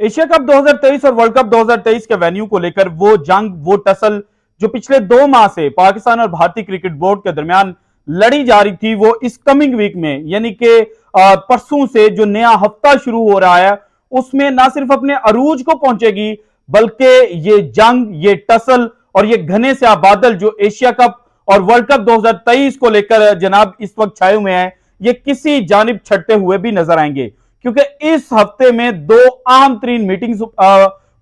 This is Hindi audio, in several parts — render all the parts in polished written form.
एशिया कप 2023 और वर्ल्ड कप 2023 के वेन्यू को लेकर वो टसल जो पिछले 2 माह से पाकिस्तान और भारतीय क्रिकेट बोर्ड के दरमियान लड़ी जा रही थी, वो इस कमिंग वीक में यानी कि परसों से जो नया हफ्ता शुरू हो रहा है उसमें ना सिर्फ अपने अरूज को पहुंचेगी, बल्कि ये जंग, ये टसल और ये घने से बादल जो एशिया कप और वर्ल्ड कप 2023 को लेकर जनाब इस वक्त छाए हुए हैं, ये किसी जानिब छटते हुए भी नजर आएंगे। क्योंकि इस हफ्ते में दो अहम तरीन मीटिंग्स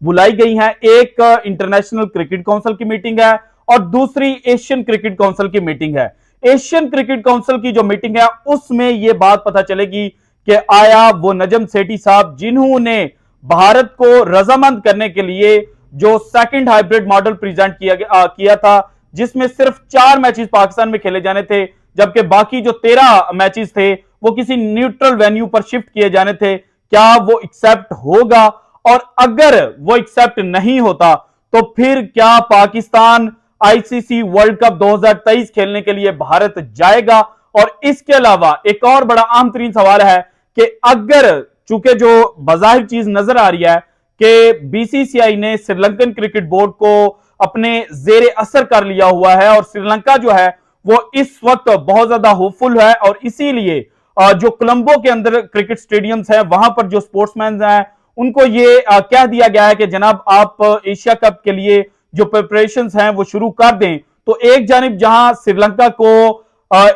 बुलाई गई हैं। एक इंटरनेशनल क्रिकेट काउंसिल की मीटिंग है और दूसरी एशियन क्रिकेट काउंसिल की मीटिंग है। एशियन क्रिकेट काउंसिल की जो मीटिंग है उसमें यह बात पता चलेगी कि आया वो नजम सेठी साहब जिन्होंने भारत को रजामंद करने के लिए जो सेकंड हाइब्रिड मॉडल प्रेजेंट किया था, जिसमें सिर्फ 4 मैचेस पाकिस्तान में खेले जाने थे, जबकि बाकी जो 13 मैचेस थे वो किसी न्यूट्रल वेन्यू पर शिफ्ट किए जाने थे, क्या वो एक्सेप्ट होगा? और अगर वो एक्सेप्ट नहीं होता तो फिर क्या पाकिस्तान आईसीसी वर्ल्ड कप 2023 खेलने के लिए भारत जाएगा? और इसके अलावा एक और बड़ा अहम तरीन सवाल है कि अगर, चूंकि जो बाजाहिर चीज नजर आ रही है कि बीसीसीआई ने श्रीलंकन क्रिकेट बोर्ड को अपने जेर असर कर लिया हुआ है और श्रीलंका जो है वो इस वक्त बहुत ज्यादा होपफुल है, और इसीलिए जो कोलंबो के अंदर क्रिकेट स्टेडियम्स है वहां पर जो स्पोर्ट्समैन हैं उनको ये कह दिया गया है कि जनाब आप एशिया कप के लिए जो प्रिपरेशंस हैं वो शुरू कर दें। तो एक जानिब जहां श्रीलंका को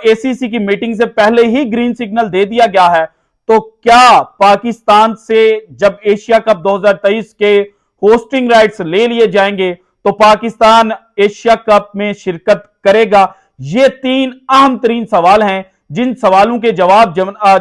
एसीसी की मीटिंग से पहले ही ग्रीन सिग्नल दे दिया गया है, तो क्या पाकिस्तान से जब एशिया कप 2023 के होस्टिंग राइट्स ले लिए जाएंगे तो पाकिस्तान एशिया कप में शिरकत करेगा? ये 3 अहम तरीन सवाल हैं जिन सवालों के जवाब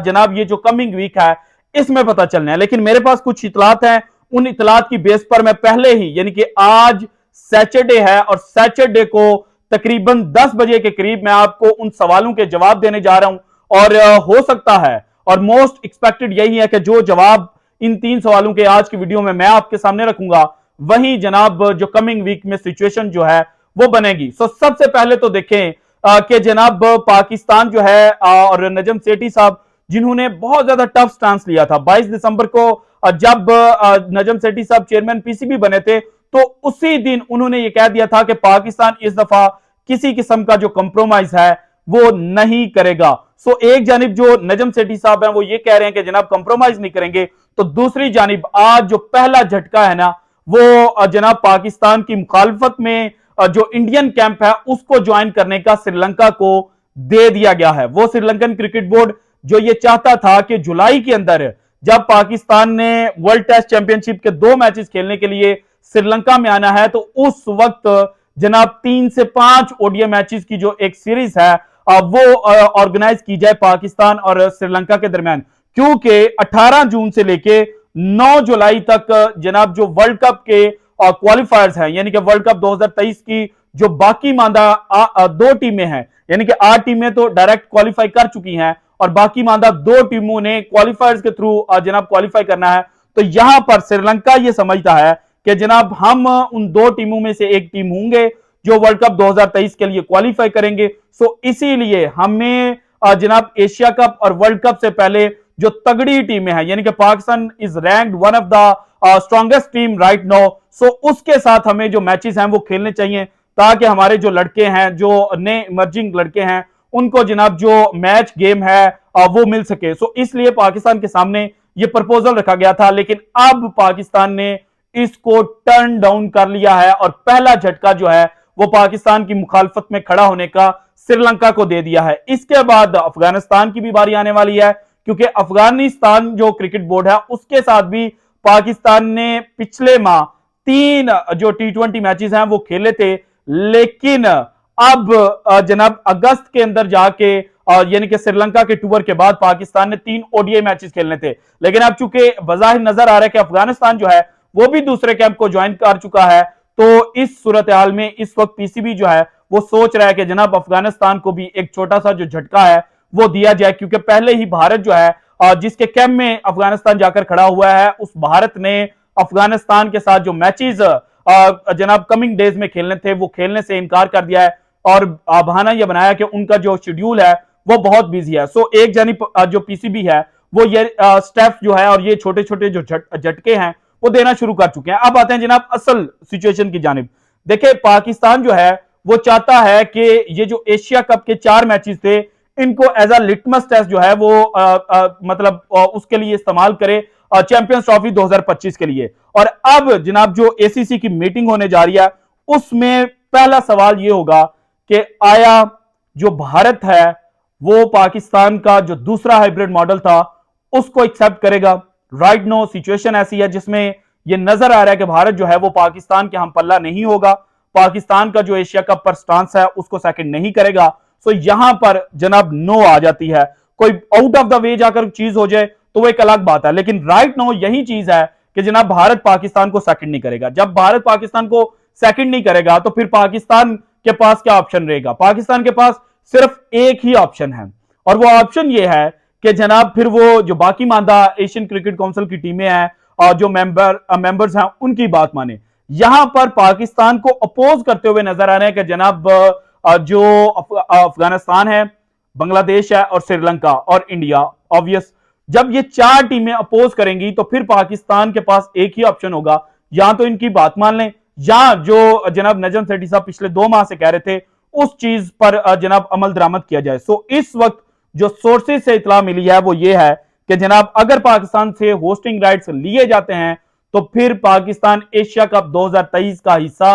जनाब ये जो कमिंग वीक है इसमें पता चलने हैं। लेकिन मेरे पास कुछ इतलात हैं, उन इतलात की बेस पर मैं पहले ही, यानी कि आज सैटरडे है और सैटरडे को तकरीबन 10 बजे के करीब मैं आपको उन सवालों के जवाब देने जा रहा हूं। और हो सकता है और मोस्ट एक्सपेक्टेड यही है कि जो जवाब इन 3 सवालों के आज की वीडियो में मैं आपके सामने रखूंगा वही जनाब जो कमिंग वीक में सिचुएशन जो है वो बनेगी। सो सबसे पहले तो देखें कि जनाब पाकिस्तान जो है और नजम सेठी साहब जिन्होंने बहुत ज्यादा टफ स्टांस लिया था 22 दिसंबर को, जब नजम सेठी साहब चेयरमैन पीसीबी बने थे, तो उसी दिन उन्होंने यह कह दिया था कि पाकिस्तान इस दफा किसी किस्म का जो कंप्रोमाइज है वो नहीं करेगा। सो एक जानिब जो नजम सेठी साहब हैं वो ये कह रहे हैं कि जनाब कंप्रोमाइज नहीं करेंगे, तो दूसरी जानिब आज जो पहला झटका है ना वो जनाब पाकिस्तान की मुखालफत में जो इंडियन कैंप है उसको ज्वाइन करने का श्रीलंका को दे दिया गया है। वो श्रीलंकन क्रिकेट बोर्ड जो ये चाहता था कि जुलाई के अंदर जब पाकिस्तान ने वर्ल्ड टेस्ट चैंपियनशिप के 2 मैचेस खेलने के लिए श्रीलंका में आना है, तो उस वक्त जनाब 3 से 5 ओडीआई मैचेस की जो एक सीरीज है वो ऑर्गेनाइज की जाए पाकिस्तान और श्रीलंका के दरमियान, क्योंकि 18 जून से लेके 9 जुलाई तक जनाब जो वर्ल्ड कप के क्वालिफायर्स हैं, यानी कि वर्ल्ड कप 2023 की जो बाकी मांदा 2 टीमें हैं, यानी कि 8 टीमें तो डायरेक्ट क्वालिफाई कर चुकी हैं और बाकी मांदा 2 टीमों ने क्वालिफायर्स के थ्रू जनाब क्वालिफाई करना है। तो यहां पर श्रीलंका यह समझता है कि जनाब हम उन 2 टीमों में से एक टीम होंगे जो वर्ल्ड कप 2023 के लिए क्वालिफाई करेंगे। सो इसीलिए हमें जनाब एशिया कप और वर्ल्ड कप से पहले जो तगड़ी टीमें हैं, यानी कि Pakistan is ranked one of the strongest team right now, so उसके साथ हमें जो मैचेस हैं वो खेलने चाहिए ताकि हमारे जो लड़के हैं, जो नए इमर्जिंग लड़के हैं, उनको जनाब जो मैच गेम है वो मिल सके। सो इसलिए पाकिस्तान के सामने ये प्रपोजल रखा गया था, लेकिन अब पाकिस्तान ने इसको टर्न डाउन कर लिया है और पहला झटका जो है वो पाकिस्तान की मुखालफत में खड़ा होने का श्रीलंका को दे दिया है। इसके बाद अफगानिस्तान की भी बारी आने वाली है, क्योंकि अफगानिस्तान जो क्रिकेट बोर्ड है उसके साथ भी पाकिस्तान ने पिछले माह 3 जो T20 मैचेस हैं वो खेले थे, लेकिन अब जनाब अगस्त के अंदर जाके यानी कि श्रीलंका के टूर के बाद पाकिस्तान ने 3 ओडीआई मैचेस खेलने थे। लेकिन अब चूंकि बाजाहिर नजर आ रहा है कि अफगानिस्तान जो है वो भी दूसरे कैंप को ज्वाइन कर चुका है, तो इस सूरत हाल में इस वक्त पीसीबी जो है वो सोच रहा है कि जनाब अफगानिस्तान को भी एक छोटा सा जो झटका है वो दिया जाए, क्योंकि पहले ही भारत जो है जिसके कैंप में अफगानिस्तान जाकर खड़ा हुआ है, उस भारत ने अफगानिस्तान के साथ जो मैचेस जनाब कमिंग डेज में खेलने थे वो खेलने से इनकार कर दिया है और बहाना यह बनाया कि उनका जो शेड्यूल है वो बहुत बिजी है। सो एक जानिब जो पीसीबी है वो ये स्टेप्स जो है और ये छोटे छोटे जो झटके हैं वो देना शुरू कर चुके हैं। अब आते हैं जनाब असल सिचुएशन की जानिब। देखिए पाकिस्तान जो है वो चाहता है कि ये जो एशिया कप के 4 मैचेस थे इनको एज अ लिटमस टेस्ट जो है वो मतलब उसके लिए इस्तेमाल करे चैंपियंस ट्रॉफी 2025 के लिए। और अब जनाब जो एसीसी की मीटिंग होने जा रही है उसमें पहला सवाल ये होगा कि आया जो भारत है वो पाकिस्तान का जो दूसरा हाइब्रिड मॉडल था उसको एक्सेप्ट करेगा। राइट नो सिचुएशन ऐसी है जिसमें यह नजर आ रहा है कि भारत जो है वो पाकिस्तान के हम पल्ला नहीं होगा, पाकिस्तान का जो एशिया कप पर स्टांस है उसको सेकंड नहीं करेगा। सो यहां पर जनाब नो आ जाती है। कोई आउट ऑफ द वे जाकर चीज हो जाए तो वो एक अलग बात है, लेकिन राइट नो यही चीज है कि जनाब भारत पाकिस्तान को सेकंड नहीं करेगा। जब भारत पाकिस्तान को सेकंड नहीं करेगा तो फिर पाकिस्तान के पास क्या ऑप्शन रहेगा? पाकिस्तान के पास सिर्फ एक ही ऑप्शन है और वो ऑप्शन ये है कि जनाब फिर वो जो बाकी मानदा एशियन क्रिकेट काउंसिल की टीमें हैं और जो मेंबर्स हैं उनकी बात माने। यहां पर पाकिस्तान को अपोज करते हुए नजर आ रहे हैं कि जनाब जो अफगानिस्तान है, बांग्लादेश है और श्रीलंका और इंडिया ऑब्वियस, जब ये 4 टीमें अपोज करेंगी तो फिर पाकिस्तान के पास एक ही ऑप्शन होगा, या तो इनकी बात मान लें या जो जनाब नजम सेठी साहब पिछले 2 माह से कह रहे थे उस चीज पर जनाब अमल दरामद किया जाए। सो इस वक्त जो सोर्सेज से इतला मिली है वो ये है कि जनाब अगर पाकिस्तान से होस्टिंग राइट्स लिए जाते हैं तो फिर पाकिस्तान एशिया कप 2023 का हिस्सा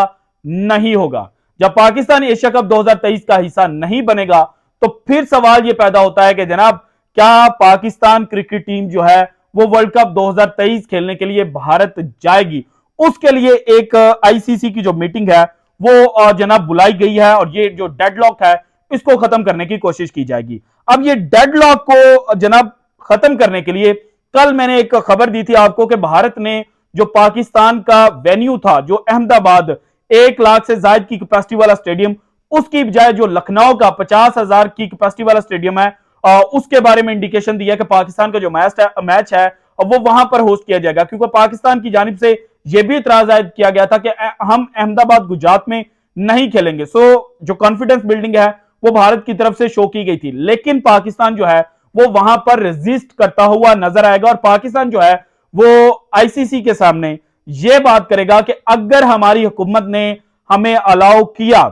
नहीं होगा। जब पाकिस्तान एशिया कप 2023 का हिस्सा नहीं बनेगा तो फिर सवाल यह पैदा होता है कि जनाब क्या पाकिस्तान क्रिकेट टीम जो है वो वर्ल्ड कप 2023 खेलने के लिए भारत जाएगी? उसके लिए एक आईसीसी की जो मीटिंग है वो जनाब बुलाई गई है और ये जो डेडलॉक है इसको खत्म करने की कोशिश की जाएगी। अब ये डेडलॉक को जनाब खत्म करने के लिए कल मैंने एक खबर दी थी आपको कि भारत ने जो पाकिस्तान का वेन्यू था जो अहमदाबाद 1 लाख से ज्यादा की कैपेसिटी वाला स्टेडियम, उसकी बजाय जो लखनऊ का 50,000 की कैपेसिटी वाला स्टेडियम है उसके बारे में इंडिकेशन दिया कि पाकिस्तान का जो मैच है वो वहां पर होस्ट किया जाएगा, क्योंकि पाकिस्तान की जानिब से यह भी इतराज जायद किया गया था कि हम अहमदाबाद गुजरात में नहीं खेलेंगे। सो जो कॉन्फिडेंस बिल्डिंग है वो भारत की तरफ से शो की गई थी, लेकिन पाकिस्तान जो है वो वहां पर रेजिस्ट करता हुआ नजर आएगा और पाकिस्तान जो है वो आईसीसी के सामने यह बात करेगा कि अगर हमारी हुकूमत ने हमें अलाउ किया,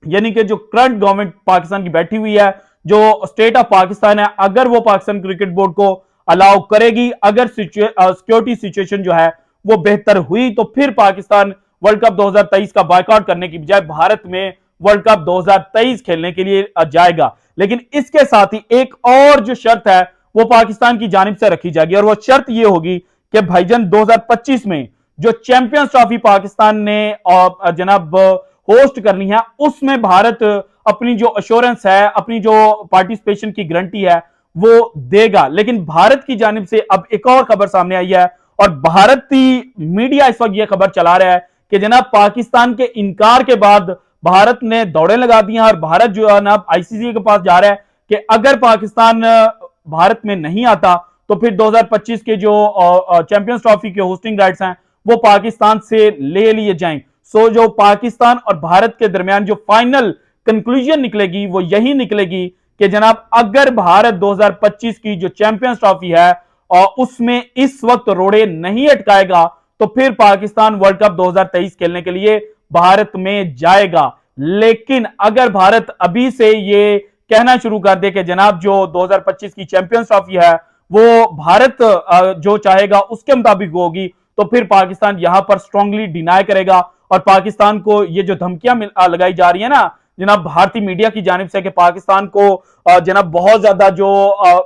यानी कि जो करंट गवर्नमेंट पाकिस्तान की बैठी हुई है, जो स्टेट ऑफ पाकिस्तान है, अगर वो पाकिस्तान क्रिकेट बोर्ड को अलाउ करेगी, अगर सिक्योरिटी सिचुएशन जो है वो बेहतर हुई तो फिर पाकिस्तान वर्ल्ड कप 2023 का बायकॉट करने की बजाय भारत में वर्ल्ड कप 2023 खेलने के लिए जाएगा। लेकिन इसके साथ ही एक और जो शर्त है वो पाकिस्तान की जानिब से रखी जाएगी और वो शर्त ये होगी कि भाईजान 2025 में जो चैंपियंस ट्रॉफी पाकिस्तान ने जनाब होस्ट करनी है उसमें भारत अपनी जो अश्योरेंस है, अपनी जो पार्टिसिपेशन की गारंटी है वो देगा। लेकिन भारत की जानिब से अब एक और खबर सामने आई है और भारतीय मीडिया इस वक्त यह खबर चला रहा है कि जनाब पाकिस्तान के इनकार के बाद भारत ने दौड़े लगा दी हैं और भारत जो है ना आईसीसी के पास जा रहा है कि अगर पाकिस्तान भारत में नहीं आता तो फिर 2025 के जो चैंपियंस ट्रॉफी के होस्टिंग राइट्स हैं वो पाकिस्तान से ले लिए जाएं। सो जो पाकिस्तान और भारत के दरमियान जो फाइनल कंक्लूजन निकलेगी वो यही निकलेगी कि जनाब अगर भारत 2025 की जो चैंपियंस ट्रॉफी है और उसमें इस वक्त रोड़े नहीं अटकाएगा तो फिर पाकिस्तान वर्ल्ड कप 2023 खेलने के लिए भारत में जाएगा। लेकिन अगर भारत अभी से ये कहना शुरू कर दे कि जनाब जो 2025 की चैंपियंस ट्रॉफी है वो भारत जो चाहेगा उसके मुताबिक होगी तो फिर पाकिस्तान यहां पर स्ट्रांगली डिनाई करेगा और पाकिस्तान को ये जो धमकियां लगाई जा रही है ना जनाब भारतीय मीडिया की जानिब से कि पाकिस्तान को जनाब बहुत ज्यादा जो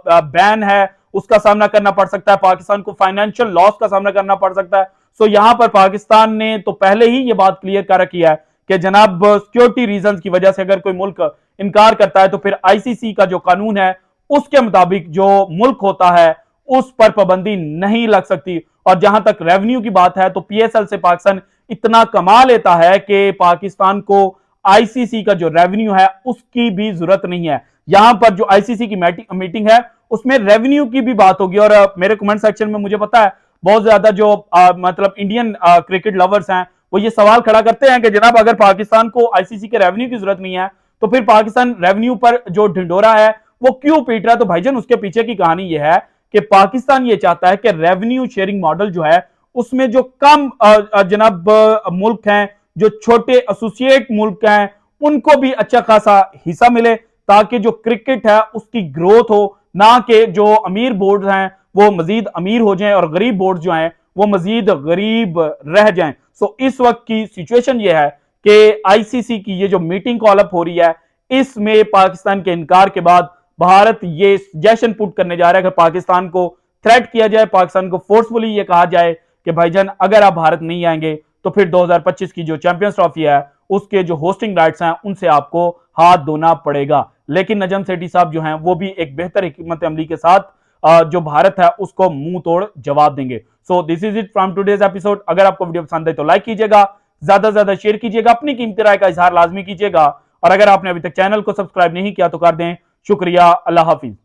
बैन है उसका सामना करना पड़ सकता है, पाकिस्तान को फाइनेंशियल लॉस का सामना करना पड़ सकता है। सो यहां पर पाकिस्तान ने तो पहले ही यह बात क्लियर कर रखी है कि जनाब सिक्योरिटी रीजंस की वजह से अगर कोई मुल्क इनकार करता है तो फिर आईसीसी का जो कानून है उसके मुताबिक जो मुल्क होता है उस पर पाबंदी नहीं लग सकती। और जहां तक रेवेन्यू की बात है तो पीएसएल से पाकिस्तान इतना कमा लेता है कि पाकिस्तान को आईसीसी का जो रेवेन्यू है उसकी भी जरूरत नहीं है। यहां पर जो आईसीसी की मीटिंग है उसमें रेवेन्यू की भी बात होगी और मेरे कमेंट सेक्शन में मुझे पता है बहुत ज्यादा जो मतलब इंडियन क्रिकेट लवर्स हैं वो ये सवाल खड़ा करते हैं कि जनाब अगर पाकिस्तान को आईसीसी के रेवेन्यू की जरूरत नहीं है तो फिर पाकिस्तान रेवेन्यू पर जो ढिंडोरा है वो क्यों पीट रहा है? तो भाईजान उसके पीछे की कहानी यह है कि पाकिस्तान ये चाहता है कि रेवेन्यू शेयरिंग मॉडल जो है उसमें जो कम जनाब मुल्क हैं, जो छोटे एसोसिएट मुल्क हैं, उनको भी अच्छा खासा हिस्सा मिले, ताकि जो क्रिकेट है उसकी ग्रोथ हो, ना कि जो अमीर बोर्ड हैं वो मजीद अमीर हो जाएं और गरीब बोर्ड जो हैं वो मजीद गरीब रह जाएं। सो इस वक्त की सिचुएशन ये है कि आईसीसी की ये जो मीटिंग कॉल अप हो रही है, इसमें पाकिस्तान के इनकार के बाद भारत ये सजेशन पुट करने जा रहा है कि पाकिस्तान को थ्रेट किया जाए, पाकिस्तान को फोर्सफुली ये कहा जाए कि भाईजान अगर आप भारत नहीं आएंगे तो फिर 2025 की जो चैंपियंस ट्रॉफी है उसके जो होस्टिंग राइट्स हैं उनसे आपको हाथ धोना पड़ेगा। लेकिन नजम सेठी साहब जो हैं वो भी एक बेहतर हिकमत अमली के साथ जो भारत है उसको मुंह तोड़ जवाब देंगे। So this is it from today's episode. अगर आपको वीडियो पसंद है तो लाइक कीजिएगा, ज्यादा से ज्यादा शेयर कीजिएगा, अपनी कीमती राय का इजहार लाजमी कीजिएगा, और अगर आपने अभी तक चैनल को सब्सक्राइब नहीं किया तो कर दें। शुक्रिया, अल्लाह हाफिज।